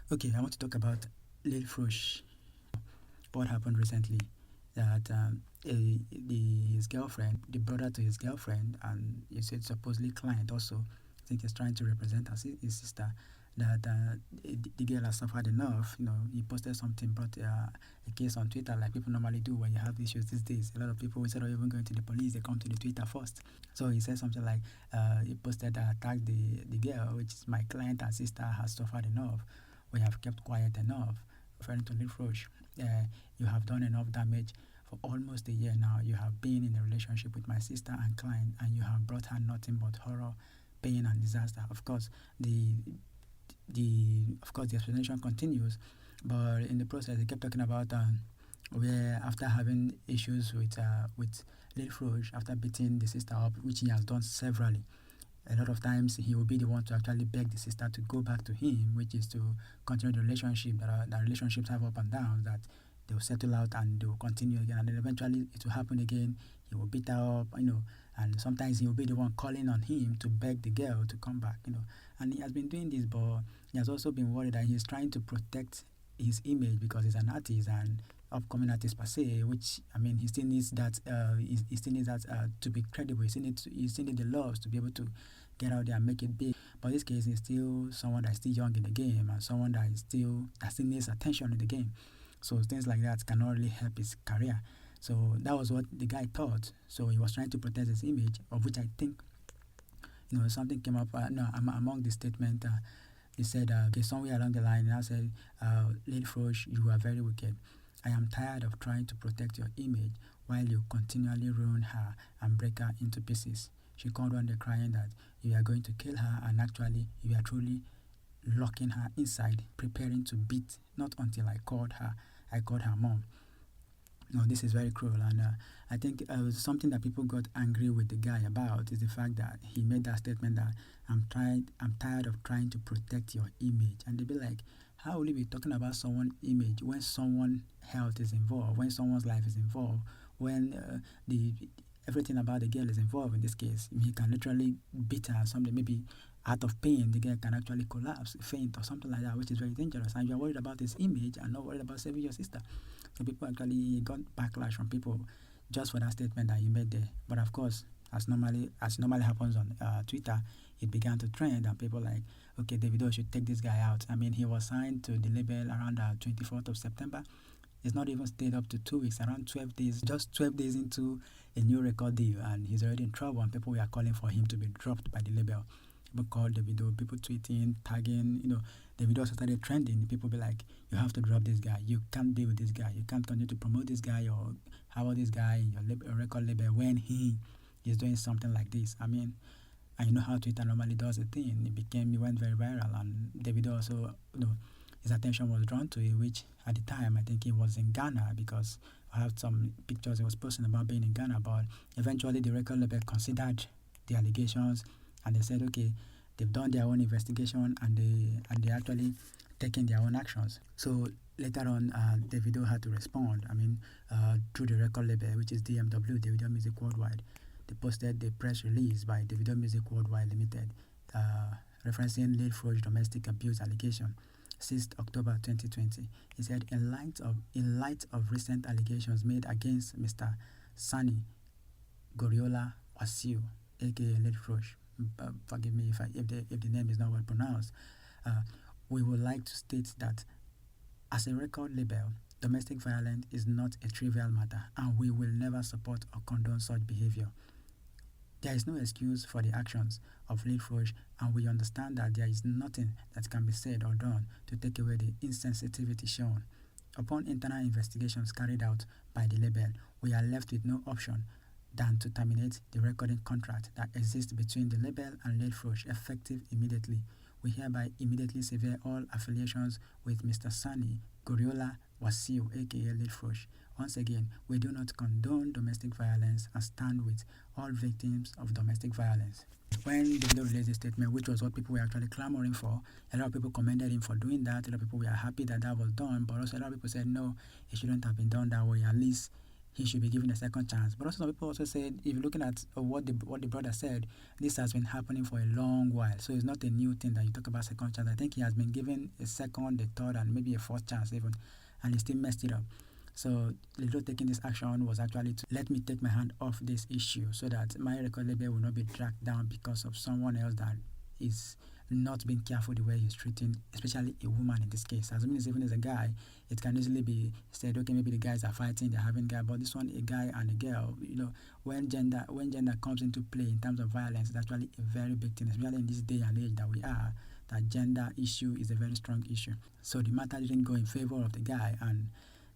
Okay, I want to talk about LILFROSH. What happened recently? That his girlfriend, the brother to his girlfriend, and he said supposedly client also, I think he's trying to represent his sister. That the girl has suffered enough. He posted something, brought a case on Twitter like people normally do when you have issues these days. A lot of people, instead of even going to the police, they come to the Twitter first. So he said something like, he posted tagged the girl, which is my client and sister, has suffered enough. We have kept quiet enough, referring to LILFROSH. You have done enough damage for almost a year now. You have been in a relationship with my sister and client, and you have brought her nothing but horror, pain, and disaster. Of course, the explanation continues, but in the process, they kept talking about where after having issues with LILFROSH, after beating the sister up, which he has done severally. A lot of times he will be the one to actually beg the sister to go back to him, which is to continue the relationship. That relationships have up and downs, that they will settle out and they will continue again, and then eventually it will happen again. He will beat her up, and sometimes he will be the one calling on him to beg the girl to come back, And he has been doing this, but he has also been worried that he's trying to protect his image because he's an artist and upcoming artist per se, which he still needs that. He still needs that to be credible. He still needs the loves to be able to get out there and make it big. But in this case, he's still someone that's still young in the game and someone that still needs attention in the game. So things like that cannot really help his career. So that was what the guy thought. So he was trying to protect his image, of which I think something came up. Among the statement, he said, okay, somewhere along the line, I said, LILFROSH, you are very wicked. I am tired of trying to protect your image while you continually ruin her and break her into pieces. She called one day crying that you are going to kill her, and actually you are truly locking her inside, preparing to beat. Not until I called her mom. No, this is very cruel, and I think something that people got angry with the guy about is the fact that he made that statement that I'm tired of trying to protect your image, and they be like, how will you be talking about someone's image when someone's health is involved, when someone's life is involved, when the everything about the girl is involved in this case? He can literally beat her or something, maybe out of pain, the girl can actually collapse, faint, or something like that, which is very dangerous. And you're worried about his image and not worried about saving your sister. So people actually got backlash from people just for that statement that he made there. But of course, as normally happens on Twitter, it began to trend, and people like, okay, DAVIDO should take this guy out. He was signed to the label around 24th of September. It's not even stayed up to 2 weeks, around 12 days, just 12 days into a new record deal, and he's already in trouble, and people were calling for him to be dropped by the label. People called DAVIDO, people tweeting, tagging, DAVIDO also started trending. People be like, you have to drop this guy. You can't be with this guy. You can't continue to promote this guy or have this guy in your record label when he is doing something like this. And you know how Twitter normally does a thing. It went very viral, and DAVIDO also, his attention was drawn to it, which at the time I think he was in Ghana, because I have some pictures he was posting about being in Ghana. But eventually the record label considered the allegations, and they said, okay, they've done their own investigation, and they actually taken their own actions. So later on, DAVIDO had to respond. Through the record label, which is DMW, DAVIDO Music Worldwide. They posted the press release by DAVIDO Music Worldwide Limited, referencing LILFROSH domestic abuse allegation, 6th October 2020. He said, in light of recent allegations made against Mr. Sani Goriola Wasiu, aka LILFROSH, forgive me if the name is not well pronounced, we would like to state that as a record label, domestic violence is not a trivial matter, and we will never support or condone such behavior. There is no excuse for the actions of LILFROSH, and we understand that there is nothing that can be said or done to take away the insensitivity shown. Upon internal investigations carried out by the label, we are left with no option than to terminate the recording contract that exists between the label and LILFROSH, effective immediately. We hereby immediately sever all affiliations with Mr. Sani Goriola Wasiu, aka LILFROSH. Once again, we do not condone domestic violence and stand with all victims of domestic violence. When DAVIDO released this statement, which was what people were actually clamoring for, a lot of people commended him for doing that. A lot of people were happy that was done, but also a lot of people said no, it shouldn't have been done that way. At least he should be given a second chance. But also some people also said, if you're looking at what the brother said, this has been happening for a long while. So it's not a new thing that you talk about second chance. I think he has been given a second, a third, and maybe a fourth chance even, and he still messed it up. So Lido taking this action was actually to let me take my hand off this issue so that my record label will not be dragged down because of someone else that is not being careful the way he's treating, especially a woman in this case. Assuming it's even as a guy, it can easily be said, okay, maybe the guys are fighting, they're having guy, but this one, a guy and a girl, when gender comes into play in terms of violence, it's actually a very big thing, especially in this day and age that we are, that gender issue is a very strong issue. So the matter didn't go in favor of the guy, and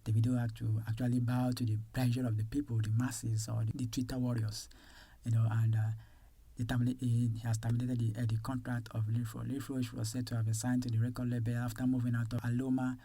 DAVIDO had to actually bow to the pressure of the people, the masses, or the Twitter warriors, and he has terminated the contract of LILFROSH. LILFROSH was said to have been signed to the record label after moving out of Aloma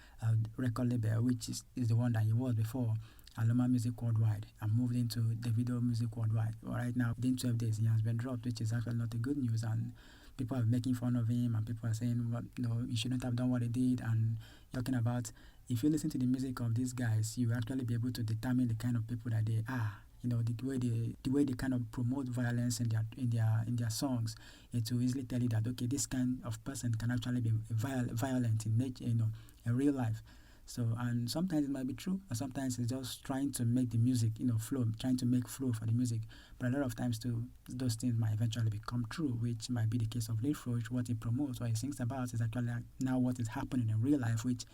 record label, which is the one that he was before, Aloma Music Worldwide, and moved into DAVIDO Music Worldwide. Right now, within 12 days, he has been dropped, which is actually not a good news, and people are making fun of him, and people are saying, well, he shouldn't have done what he did, and talking about, if you listen to the music of these guys, you actually be able to determine the kind of people that they are. The way they kind of promote violence in their songs, it will easily tell you that, okay, this kind of person can actually be violent in nature, in real life. So, and sometimes it might be true, and sometimes it's just trying to make the music, flow, trying to make flow for the music. But a lot of times too, those things might eventually become true, which might be the case of LILFROSH. What he promotes, what he sings about, is actually now what is happening in real life, which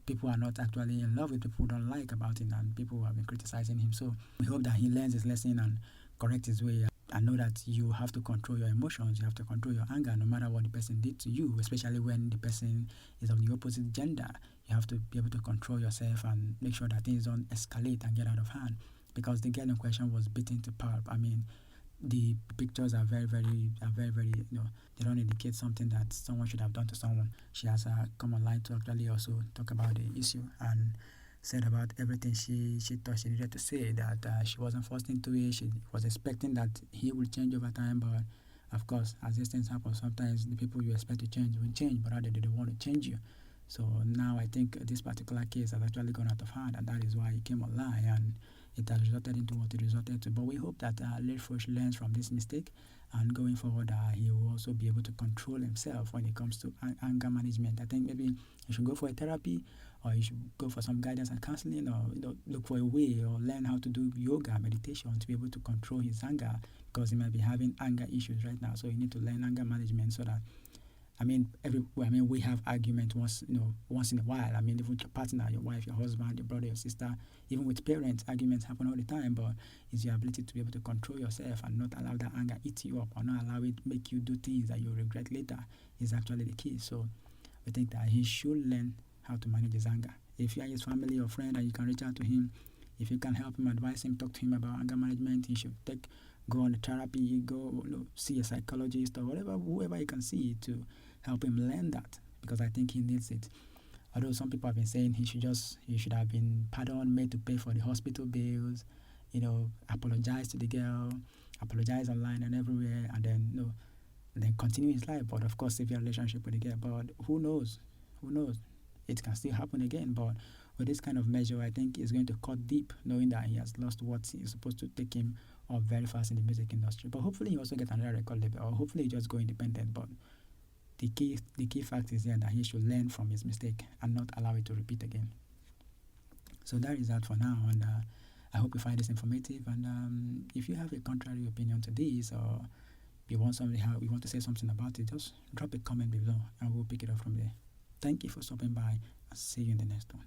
people are not actually in love with, people don't like about it, and people have been criticizing him. So we hope that he learns his lesson and corrects his way, and know that you have to control your emotions, you have to control your anger, no matter what the person did to you, especially when the person is of the opposite gender. You have to be able to control yourself and make sure that things don't escalate and get out of hand, because the girl in question was beaten to pulp. I mean, the pictures are very, they don't indicate something that someone should have done to someone. She has come online to actually also talk about the issue and said about everything she thought she needed to say, that she wasn't forced into it. She was expecting that he would change over time, but of course, as these things happen, sometimes the people you expect to change will change, but rather they don't want to change you. So now I think this particular case has actually gone out of hand, and that is why he came online, and it has resulted into what it resulted to. But we hope that LILFROSH learns from this mistake, and going forward, he will also be able to control himself when it comes to anger management. I think maybe you should go for a therapy, or you should go for some guidance and counseling, or look for a way, or learn how to do yoga, meditation, to be able to control his anger, because he might be having anger issues right now. So you need to learn anger management so that, we have arguments once in a while. I mean, even with your partner, your wife, your husband, your brother, your sister, even with parents, arguments happen all the time. But it's your ability to be able to control yourself and not allow that anger eat you up, or not allow it make you do things that you regret later, is actually the key. So we think that he should learn how to manage his anger. If you are his family or friend and you can reach out to him, if you can help him, advise him, talk to him about anger management, he should go on a therapy, go see a psychologist, or whoever you can see to help him learn that, because I think he needs it. Although some people have been saying he should have been pardoned, made to pay for the hospital bills, apologize to the girl, apologize online and everywhere, and then continue his life. But of course, save your relationship with the girl. But who knows? It can still happen again. But with this kind of measure, I think it's going to cut deep, knowing that he has lost what is supposed to take him up very fast in the music industry. But hopefully he also get another record label, or hopefully he just go independent. But the key fact is here that he should learn from his mistake and not allow it to repeat again. So that is that for now, and I hope you find this informative. And if you have a contrary opinion to this, or you want to say something about it, just drop a comment below and we'll pick it up from there. Thank you for stopping by, and see you in the next one.